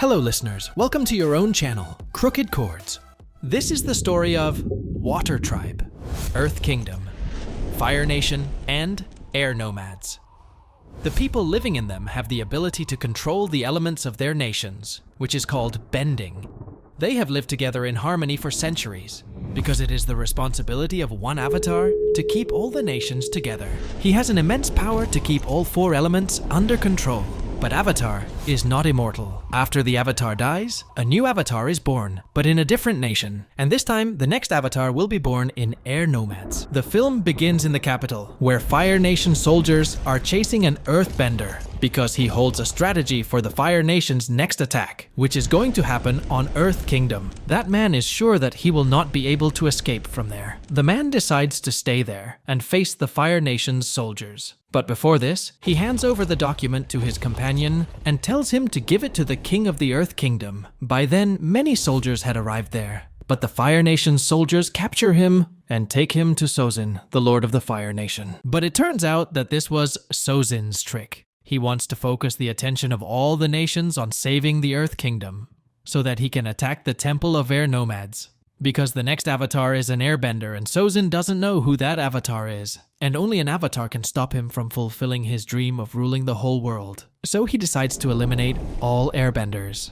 Hello listeners, welcome to your own channel, Crooked Chords. This is the story of Water Tribe, Earth Kingdom, Fire Nation, and Air Nomads. The people living in them have the ability to control the elements of their nations, which is called bending. They have lived together in harmony for centuries, because it is the responsibility of one avatar to keep all the nations together. He has an immense power to keep all four elements under control. But Avatar is not immortal. After the Avatar dies, a new Avatar is born, but in a different nation. And this time, the next Avatar will be born in Air Nomads. The film begins in the capital, where Fire Nation soldiers are chasing an Earthbender, because he holds a strategy for the Fire Nation's next attack, which is going to happen on Earth Kingdom. That man is sure that he will not be able to escape from there. The man decides to stay there and face the Fire Nation's soldiers. But before this, he hands over the document to his companion and tells him to give it to the king of the Earth Kingdom. By then, many soldiers had arrived there, but the Fire Nation's soldiers capture him and take him to Sozin, the Lord of the Fire Nation. But it turns out that this was Sozin's trick. He wants to focus the attention of all the nations on saving the Earth Kingdom, so that he can attack the Temple of Air Nomads. Because the next Avatar is an Airbender and Sozin doesn't know who that Avatar is. And only an Avatar can stop him from fulfilling his dream of ruling the whole world. So he decides to eliminate all Airbenders.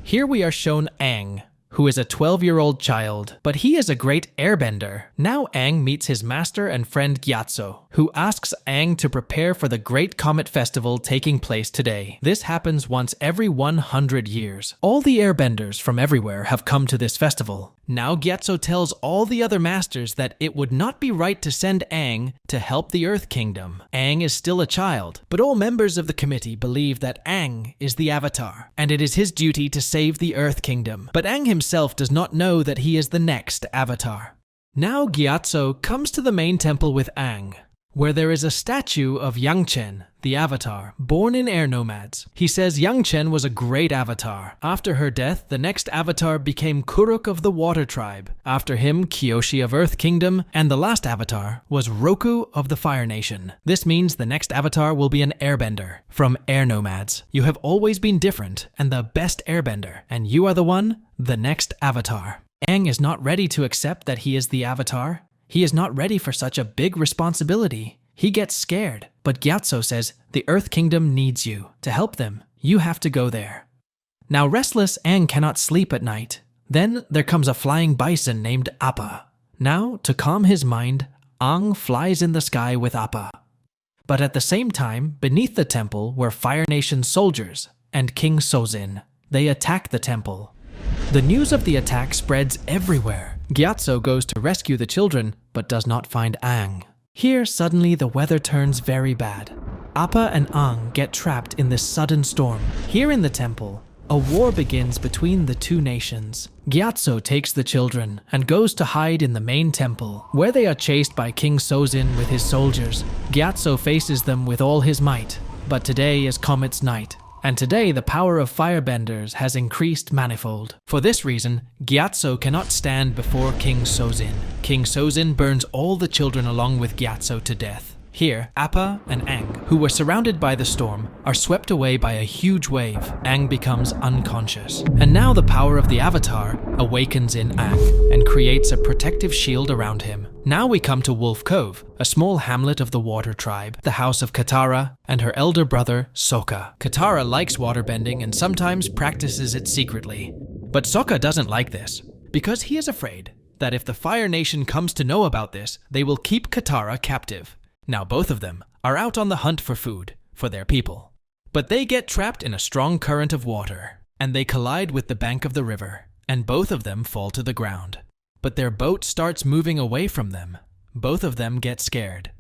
Here we are shown Aang, who is a 12-year-old child, but he is a great airbender. Now Aang meets his master and friend Gyatso, who asks Aang to prepare for the Great Comet Festival taking place today. This happens once every 100 years. All the airbenders from everywhere have come to this festival. Now Gyatso tells all the other masters that it would not be right to send Aang to help the Earth Kingdom. Aang is still a child, but all members of the committee believe that Aang is the Avatar, and it is his duty to save the Earth Kingdom. But Aang himself does not know that he is the next Avatar. Now Gyatso comes to the main temple with Aang, where there is a statue of Yangchen, the Avatar, born in Air Nomads. He says Yangchen was a great Avatar. After her death, the next Avatar became Kuruk of the Water Tribe. After him, Kyoshi of Earth Kingdom, and the last Avatar was Roku of the Fire Nation. This means the next Avatar will be an Airbender from Air Nomads. You have always been different and the best Airbender, and you are the next Avatar. Aang is not ready to accept that he is the Avatar. He is not ready for such a big responsibility. He gets scared, but Gyatso says the Earth Kingdom needs you. To help them, you have to go there. Now restless Aang cannot sleep at night. Then there comes a flying bison named Appa. Now, to calm his mind, Aang flies in the sky with Appa. But at the same time, beneath the temple were Fire Nation soldiers and King Sozin. They attack the temple. The news of the attack spreads everywhere. Gyatso goes to rescue the children, but does not find Aang. Here, suddenly the weather turns very bad. Appa and Aang get trapped in this sudden storm. Here in the temple, a war begins between the two nations. Gyatso takes the children and goes to hide in the main temple, where they are chased by King Sozin with his soldiers. Gyatso faces them with all his might, but today is Comet's night. And today the power of firebenders has increased manifold. For this reason, Gyatso cannot stand before King Sozin. King Sozin burns all the children along with Gyatso to death. Here, Appa and Aang, who were surrounded by the storm, are swept away by a huge wave. Aang becomes unconscious. And now the power of the Avatar awakens in Aang and creates a protective shield around him. Now we come to Wolf Cove, a small hamlet of the Water Tribe, the house of Katara and her elder brother, Sokka. Katara likes waterbending and sometimes practices it secretly. But Sokka doesn't like this, because he is afraid that if the Fire Nation comes to know about this, they will keep Katara captive. Now both of them are out on the hunt for food for their people. But they get trapped in a strong current of water, and they collide with the bank of the river, and both of them fall to the ground. But their boat starts moving away from them. Both of them get scared.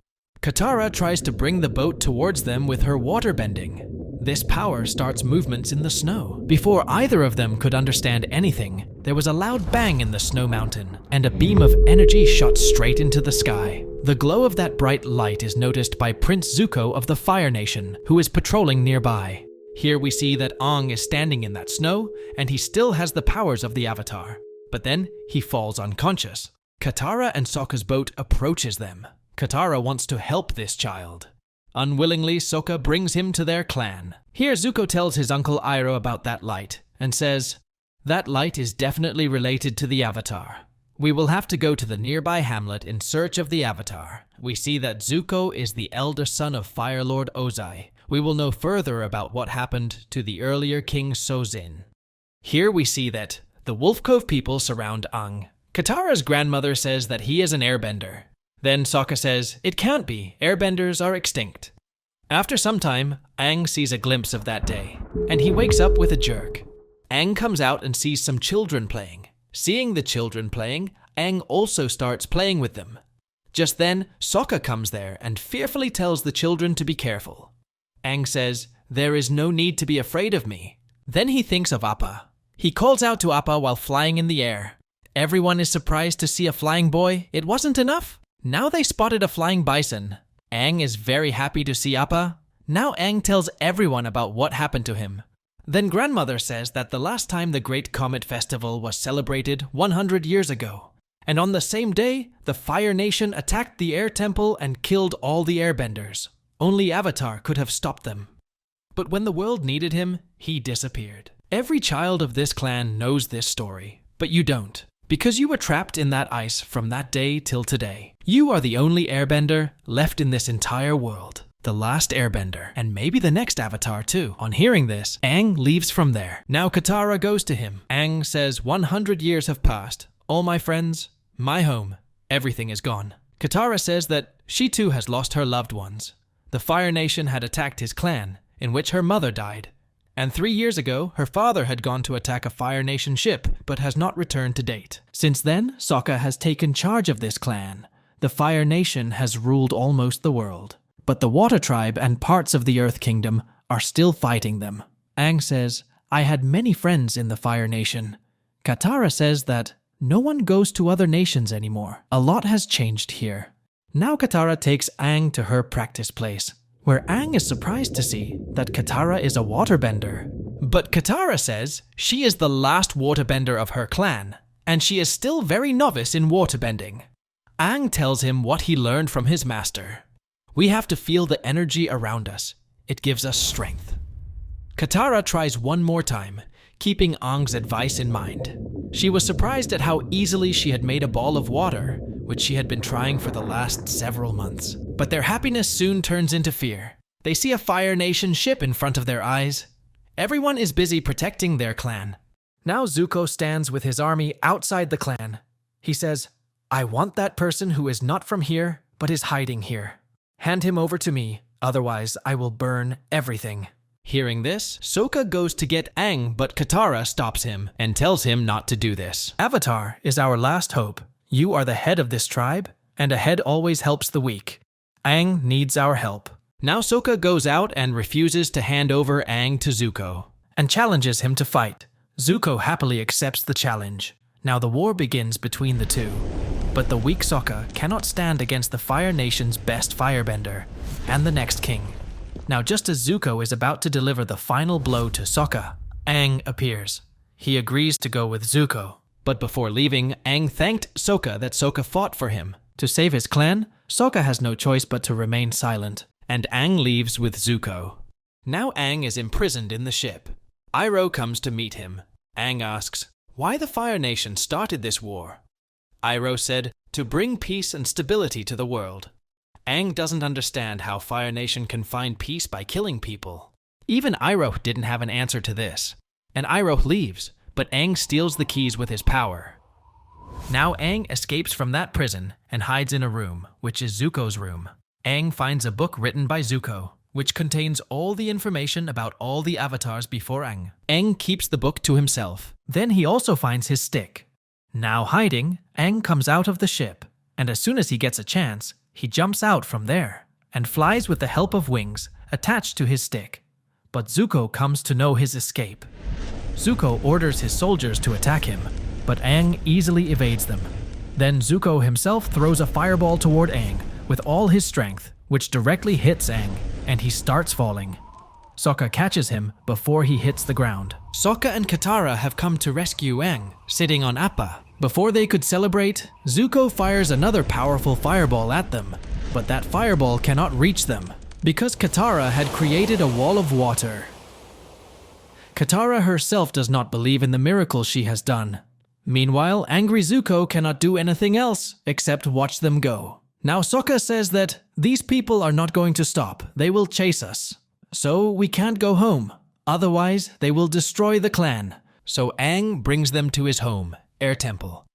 Katara tries to bring the boat towards them with her waterbending. This power starts movements in the snow. Before either of them could understand anything, there was a loud bang in the snow mountain, and a beam of energy shot straight into the sky. The glow of that bright light is noticed by Prince Zuko of the Fire Nation, who is patrolling nearby. Here we see that Aang is standing in that snow, and he still has the powers of the Avatar. But then he falls unconscious. Katara and Sokka's boat approaches them. Katara wants to help this child. Unwillingly, Sokka brings him to their clan. Here, Zuko tells his uncle Iroh about that light and says, "That light is definitely related to the Avatar. We will have to go to the nearby hamlet in search of the Avatar. We see that Zuko is the elder son of Fire Lord Ozai. We will know further about what happened to the earlier King Sozin." Here we see that the Wolf Cove people surround Aang. Katara's grandmother says that he is an airbender. Then Sokka says, "It can't be, airbenders are extinct." After some time, Aang sees a glimpse of that day, and he wakes up with a jerk. Aang comes out and sees some children playing. Seeing the children playing, Aang also starts playing with them. Just then, Sokka comes there and fearfully tells the children to be careful. Aang says, "There is no need to be afraid of me." Then he thinks of Appa. He calls out to Appa while flying in the air. Everyone is surprised to see a flying boy. It wasn't enough. Now they spotted a flying bison. Aang is very happy to see Appa. Now Aang tells everyone about what happened to him. Then grandmother says that the last time the Great Comet Festival was celebrated 100 years ago. And on the same day, the Fire Nation attacked the Air Temple and killed all the airbenders. Only Avatar could have stopped them. But when the world needed him, he disappeared. Every child of this clan knows this story, but you don't. Because you were trapped in that ice from that day till today. You are the only airbender left in this entire world. The last airbender, and maybe the next Avatar too. On hearing this, Aang leaves from there. Now Katara goes to him. Aang says 100 years have passed. All my friends, my home, everything is gone. Katara says that she too has lost her loved ones. The Fire Nation had attacked his clan, in which her mother died. And 3 years ago, her father had gone to attack a Fire Nation ship, but has not returned to date. Since then, Sokka has taken charge of this clan. The Fire Nation has ruled almost the world. But the Water Tribe and parts of the Earth Kingdom are still fighting them. Aang says, "I had many friends in the Fire Nation." Katara says that no one goes to other nations anymore. A lot has changed here. Now Katara takes Aang to her practice place, where Aang is surprised to see that Katara is a waterbender. But Katara says she is the last waterbender of her clan, and she is still very novice in waterbending. Aang tells him what he learned from his master. We have to feel the energy around us. It gives us strength. Katara tries one more time, keeping Aang's advice in mind. She was surprised at how easily she had made a ball of water, which she had been trying for the last several months. But their happiness soon turns into fear. They see a Fire Nation ship in front of their eyes. Everyone is busy protecting their clan. Now Zuko stands with his army outside the clan. He says, "I want that person who is not from here, but is hiding here. Hand him over to me, otherwise I will burn everything." Hearing this, Sokka goes to get Aang, but Katara stops him and tells him not to do this. "Avatar is our last hope. You are the head of this tribe, and a head always helps the weak. Aang needs our help." Now Sokka goes out and refuses to hand over Aang to Zuko, and challenges him to fight. Zuko happily accepts the challenge. Now the war begins between the two. But the weak Sokka cannot stand against the Fire Nation's best firebender, and the next king. Now just as Zuko is about to deliver the final blow to Sokka, Aang appears. He agrees to go with Zuko. But before leaving, Aang thanked Sokka that Sokka fought for him. To save his clan, Sokka has no choice but to remain silent, and Aang leaves with Zuko. Now Aang is imprisoned in the ship. Iroh comes to meet him. Aang asks, why the Fire Nation started this war. Iroh said, to bring peace and stability to the world. Aang doesn't understand how Fire Nation can find peace by killing people. Even Iroh didn't have an answer to this. And Iroh leaves, but Aang steals the keys with his power. Now Aang escapes from that prison and hides in a room, which is Zuko's room. Aang finds a book written by Zuko, which contains all the information about all the avatars before Aang. Aang keeps the book to himself. Then he also finds his stick. Now hiding, Aang comes out of the ship, and as soon as he gets a chance, he jumps out from there and flies with the help of wings attached to his stick. But Zuko comes to know his escape. Zuko orders his soldiers to attack him, but Aang easily evades them. Then Zuko himself throws a fireball toward Aang with all his strength, which directly hits Aang, and he starts falling. Sokka catches him before he hits the ground. Sokka and Katara have come to rescue Aang, sitting on Appa. Before they could celebrate, Zuko fires another powerful fireball at them, but that fireball cannot reach them. because Katara had created a wall of water. Katara herself does not believe in the miracle she has done. Meanwhile, angry Zuko cannot do anything else except watch them go. Now Sokka says that these people are not going to stop, they will chase us. So we can't go home, otherwise they will destroy the clan. So Aang brings them to his home, Air Temple.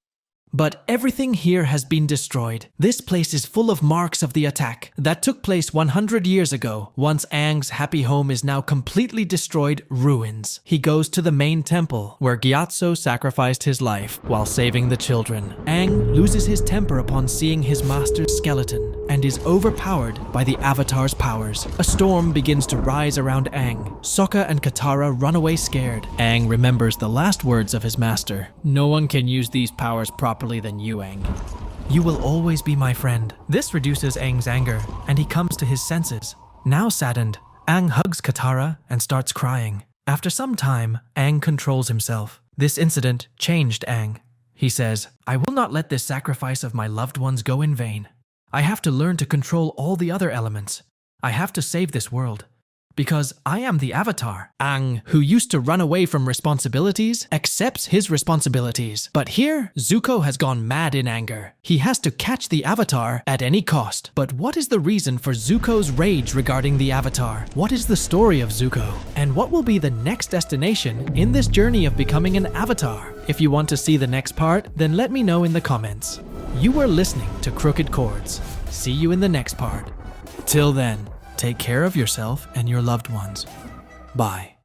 But everything here has been destroyed. This place is full of marks of the attack that took place 100 years ago. Once Aang's happy home is now completely destroyed, ruins. He goes to the main temple, where Gyatso sacrificed his life while saving the children. Aang loses his temper upon seeing his master's skeleton and is overpowered by the Avatar's powers. A storm begins to rise around Aang. Sokka and Katara run away scared. Aang remembers the last words of his master. No one can use these powers properly than you, Aang. You will always be my friend. This reduces Aang's anger, and he comes to his senses. Now saddened, Aang hugs Katara and starts crying. After some time, Aang controls himself. This incident changed Aang. He says, I will not let this sacrifice of my loved ones go in vain. I have to learn to control all the other elements. I have to save this world. Because I am the Avatar. Aang, who used to run away from responsibilities, accepts his responsibilities. But here, Zuko has gone mad in anger. He has to catch the Avatar at any cost. But what is the reason for Zuko's rage regarding the Avatar? What is the story of Zuko? And what will be the next destination in this journey of becoming an Avatar? If you want to see the next part, then let me know in the comments. You were listening to Crooked Chords. See you in the next part. Till then, take care of yourself and your loved ones. Bye.